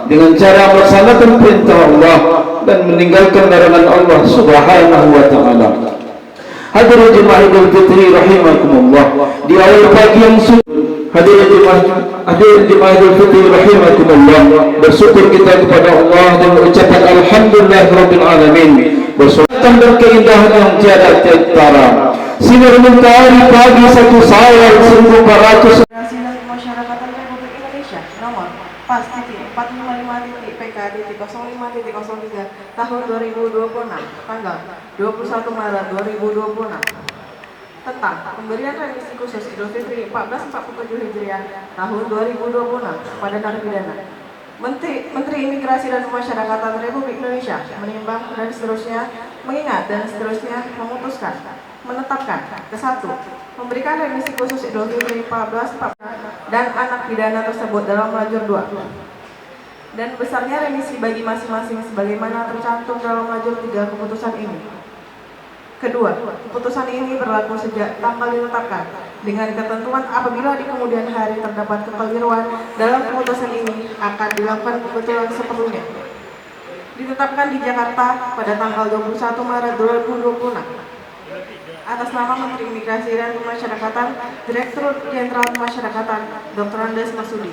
dengan cara melaksanakan perintah Allah dan meninggalkan larangan Allah Subhanahu wa taala. Hadirin jemaah Idul Fitri rahimakumullah, di awal pagi yang hadirin jemaah Idul Fitri rahimakumullah, bersyukur kita kepada Allah dan mengucapkan alhamdulillahirabbil alamin. Bersyukur berkeindahan yang tiada tara. Sinar mentari pagi 1 Syawal 1400 Masyarakatan Republik Indonesia nomor PAS.455.PK.05.03 tahun 2026 tanggal 21 Maret 2026 tentang pemberian remisi khusus Idul Fitri 1447 Hijriah tahun 2026 pada narapidana. Menteri Imigrasi dan Pemasyarakatan Republik Indonesia menimbang dan seterusnya mengingat dan seterusnya memutuskan menetapkan ke-1 memberikan remisi khusus Idul Fitri 1447 dan anak pidana tersebut dalam lajur 2 dan besarnya remisi bagi masing-masing sebagaimana tercantum dalam lajur 3 keputusan ini. Kedua, keputusan ini berlaku sejak tanggal ditetapkan dengan ketentuan apabila di kemudian hari terdapat kekeliruan dalam keputusan ini akan dilakukan pembetulan sepenuhnya. Ditetapkan di Jakarta pada tanggal 21 Maret 2026 atas nama Menteri Imigrasi dan Pemasyarakatan, Direktur Jenderal Pemasyarakatan, Dr. Andes Masudi.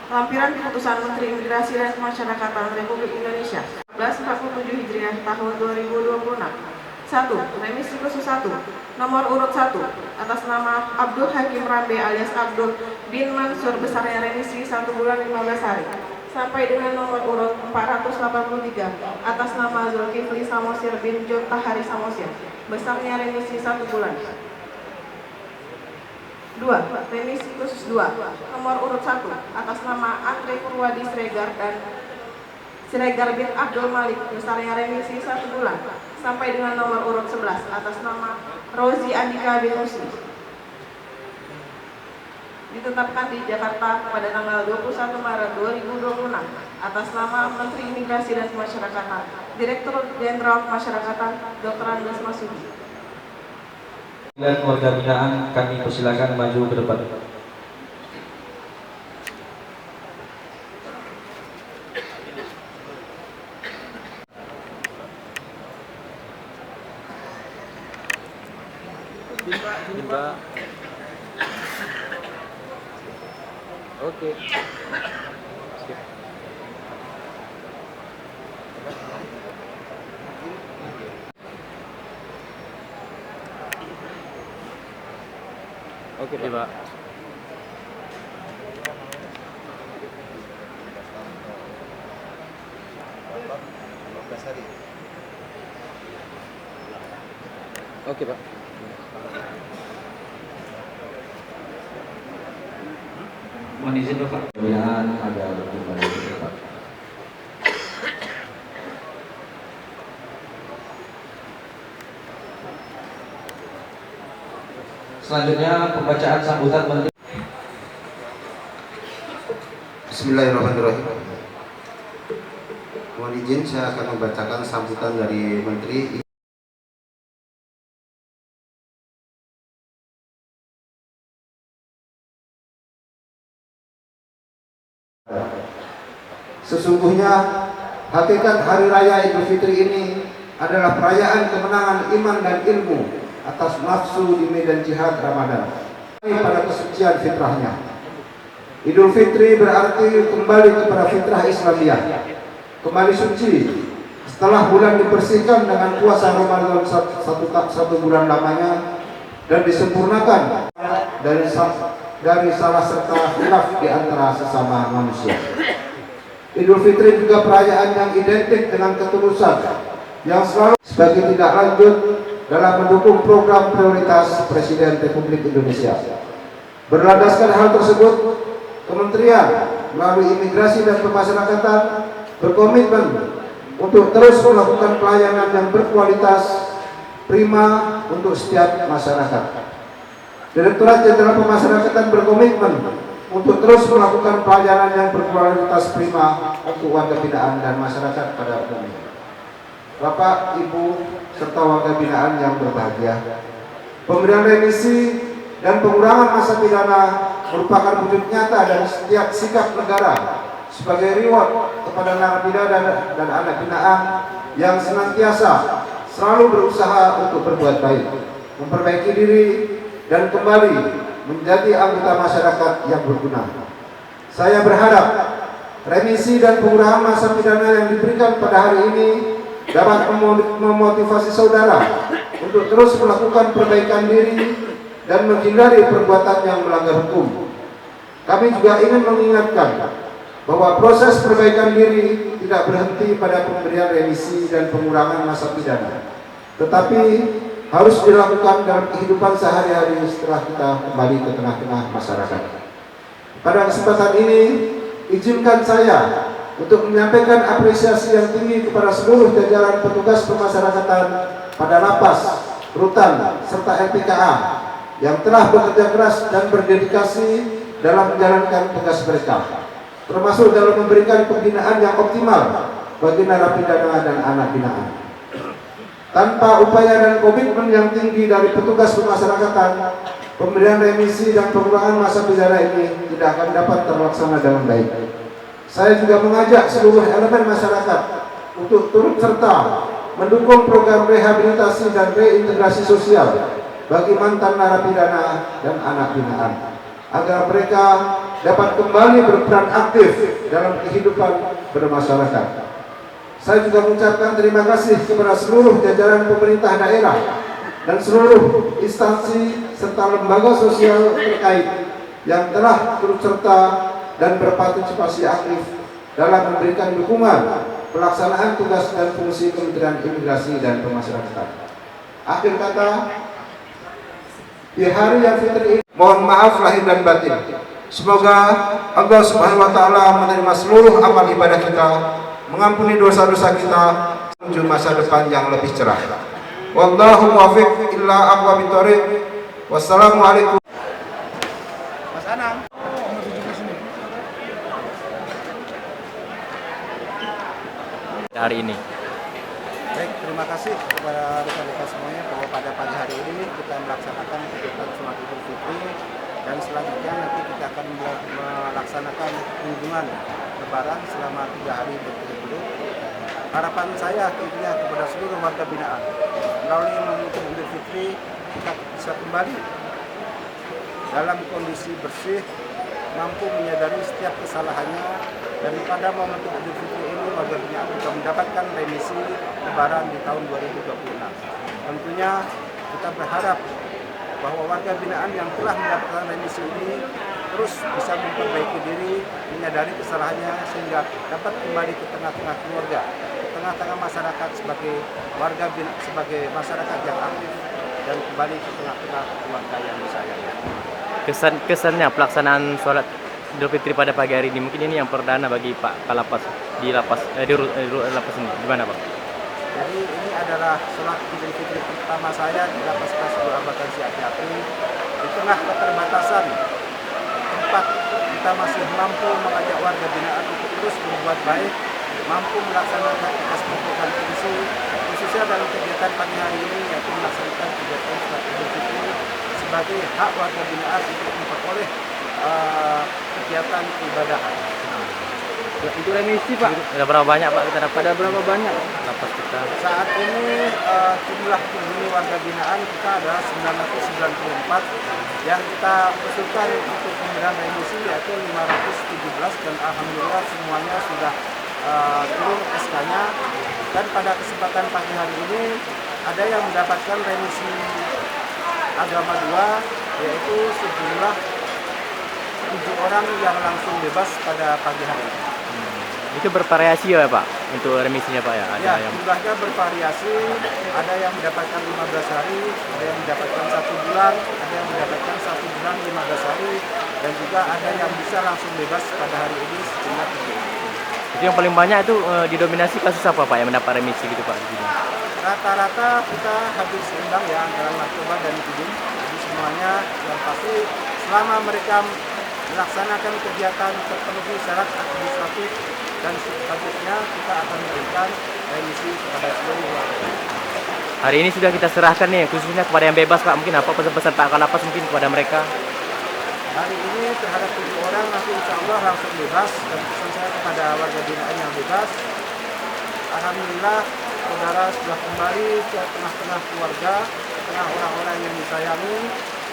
Lampiran Keputusan Menteri Imigrasi dan Pemasyarakatan Republik Indonesia 1447 Hijriah tahun 2026. 1. Remisi khusus 1. Nomor urut 1 atas nama Abdul Hakim Rambe alias Abdul bin Mansur besarnya remisi 1 bulan 15 hari sampai dengan nomor urut 483 atas nama Zulkifli Samosir bin Jontahari Samosir besarnya remisi 1 bulan. 2. Remisi khusus 2 nomor urut 1 atas nama Andre Purwadi Siregar dan Siregar bin Abdul Malik besarnya remisi 1 bulan sampai dengan nomor urut 11 atas nama Rozi Andika bin Usi ditetapkan di Jakarta pada tanggal 21 Maret 2026 atas nama Menteri Imigrasi dan Pemasyarakatan, Direktur Jenderal Pemasyarakatan, Dr. Andes Masudi. Dan warga binaan kami persilakan maju ke depan. Bimba. Oke. Oke, Pak. Oke, Pak. Mohon izin Bapak. Pembinaan agar kembali ke tempat. Selanjutnya pembacaan sambutan Menteri. Bismillahirrahmanirrahim. Mohon izin saya akan membacakan sambutan dari Menteri. Sesungguhnya hakikat Hari Raya Idul Fitri ini adalah perayaan kemenangan iman dan ilmu atas nafsu di medan jihad Ramadan pada kesucian fitrahnya. Idul Fitri berarti kembali kepada fitrah Islamiyah, kembali suci setelah bulan dibersihkan dengan puasa Ramadan satu bulan lamanya dan disempurnakan dari salah serta khilaf di antara sesama manusia. Idul Fitri juga perayaan yang identik dengan ketulusan yang selalu sebagai tindak lanjut dalam mendukung program prioritas Presiden Republik Indonesia. Berlandaskan hal tersebut, Kementerian melalui Imigrasi dan Pemasyarakatan berkomitmen untuk terus melakukan pelayanan yang berkualitas prima untuk setiap masyarakat. Direktorat Jenderal Pemasyarakatan berkomitmen untuk terus melakukan pelayanan yang berkualitas prima untuk warga binaan dan masyarakat pada umumnya. Bapak, Ibu, serta warga binaan yang berbahagia, pemberian remisi dan pengurangan masa pidana merupakan wujud nyata dari setiap sikap negara sebagai reward kepada narapidana dan anak binaan yang senantiasa selalu berusaha untuk berbuat baik, memperbaiki diri, dan kembali menjadi anggota masyarakat yang berguna. Saya berharap remisi dan pengurangan masa pidana yang diberikan pada hari ini dapat memotivasi saudara untuk terus melakukan perbaikan diri dan menghindari perbuatan yang melanggar hukum. Kami juga ingin mengingatkan bahwa proses perbaikan diri tidak berhenti pada pemberian remisi dan pengurangan masa pidana, tetapi harus dilakukan dalam kehidupan sehari-hari setelah kita kembali ke tengah-tengah masyarakat. Pada kesempatan ini, izinkan saya untuk menyampaikan apresiasi yang tinggi kepada seluruh jajaran petugas pemasyarakatan pada lapas, rutan, serta LPKA yang telah bekerja keras dan berdedikasi dalam menjalankan tugas mereka, termasuk dalam memberikan pembinaan yang optimal bagi narapidana dan anak binaan. Tanpa upaya dan komitmen yang tinggi dari petugas pemasyarakatan, pemberian remisi dan pengurangan masa pidana ini tidak akan dapat terlaksana dengan baik. Saya juga mengajak seluruh elemen masyarakat untuk turut serta mendukung program rehabilitasi dan reintegrasi sosial bagi mantan narapidana dan anak binaan, agar mereka dapat kembali berperan aktif dalam kehidupan bermasyarakat. Saya juga mengucapkan terima kasih kepada seluruh jajaran pemerintah daerah dan seluruh instansi serta lembaga sosial terkait yang telah turut serta dan berpartisipasi aktif dalam memberikan dukungan pelaksanaan tugas dan fungsi Kementerian Imigrasi dan Pemasyarakatan. Akhir kata, di hari yang fitri ini, mohon maaf lahir dan batin. Semoga Allah Subhanahu wa taala menerima seluruh amal ibadah kita, mengampuni dosa-dosa kita, menuju masa depan yang lebih cerah. Wallahu muwaffiq illa aqwamit thoriq. Wassalamualaikum. Mas Anang. Hari ini. Baik, terima kasih kepada rekan-rekan semuanya bahwa pada pagi hari ini kita melaksanakan kegiatan sholat Idul Fitri, dan selanjutnya nanti kita akan melaksanakan kunjungan Lebaran selama 3 hari berturut-turut. Harapan saya tentunya kepada seluruh warga binaan melalui momentum Idul Fitri kita bisa kembali dalam kondisi bersih, mampu menyadari setiap kesalahannya, daripada momentum Idul Fitri ini warga binaan juga mendapatkan remisi Lebaran di tahun 2026. Tentunya kita berharap bahwa warga binaan yang telah mendapatkan remisi ini terus bisa memperbaiki diri, menyadari kesalahannya sehingga dapat kembali ke tengah-tengah keluarga, ke tengah-tengah masyarakat sebagai warga binaan, sebagai masyarakat yang aktif, dan kembali ke tengah-tengah keluarga yang disayangi. Kesannya pelaksanaan sholat Idul Fitri pada pagi hari ini, mungkin ini yang perdana bagi Pak Kalapas di lapas ini. Gimana Pak? Jadi ini adalah sholat Idul Fitri pertama saya di lapas kelas 2 Abatansi Ati-Ati. Di tengah keterbatasan tempat, kita masih mampu mengajak warga binaan untuk terus berbuat baik, mampu melaksanakan tugas pokok dan fungsi, khususnya dalam kegiatan pagi hari ini, yaitu melaksanakan kegiatan sholat Idul Fitri sebagai hak warga binaan untuk memperoleh kegiatan ibadahan. Untuk remisi Pak, ada berapa banyak Pak kita dapat? Ada berapa banyak lapas kita? Saat ini jumlah penghuni warga binaan kita adalah 994 yang kita usulkan untuk pemberian remisi yaitu 517, dan alhamdulillah semuanya sudah turun SK-nya, dan pada kesempatan pagi hari ini ada yang mendapatkan remisi agama 2 yaitu sejumlah 7 orang yang langsung bebas pada pagi hari ini. Itu bervariasi ya Pak untuk remisinya Pak ya? Ya, jumlahnya bervariasi, ada yang mendapatkan 15 hari, ada yang mendapatkan 1 bulan, ada yang mendapatkan 1 bulan 15 hari, dan juga ada yang bisa langsung bebas pada hari ini sejumlah 7. Itu yang paling banyak itu didominasi kasus apa Pak yang mendapat remisi gitu Pak? Rata-rata kita hampir seimbang ya antara narkoba dan izin. Jadi semuanya yang pasti selama mereka melaksanakan kegiatan terpenuhi syarat administratif dan selanjutnya kita akan memberikan remisi kepada seluruh warga. Hari ini sudah kita serahkan nih khususnya kepada yang bebas Pak, mungkin apa pesan-pesan Pak Kalapas mungkin kepada mereka? hari ini terhadap 7 orang, nanti insya Allah langsung bebas. Dan pesan saya kepada warga binaan yang bebas, alhamdulillah saudara sudah kembali ke tengah-tengah keluarga, ke tengah orang-orang yang disayangi.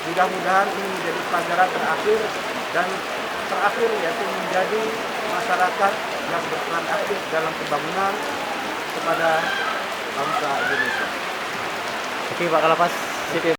Mudah-mudahan ini menjadi pelajaran terakhir dan terakhir, yaitu menjadi masyarakat yang berperan aktif dalam pembangunan kepada bangsa Indonesia. Oke Pak Kalapas, sip ya.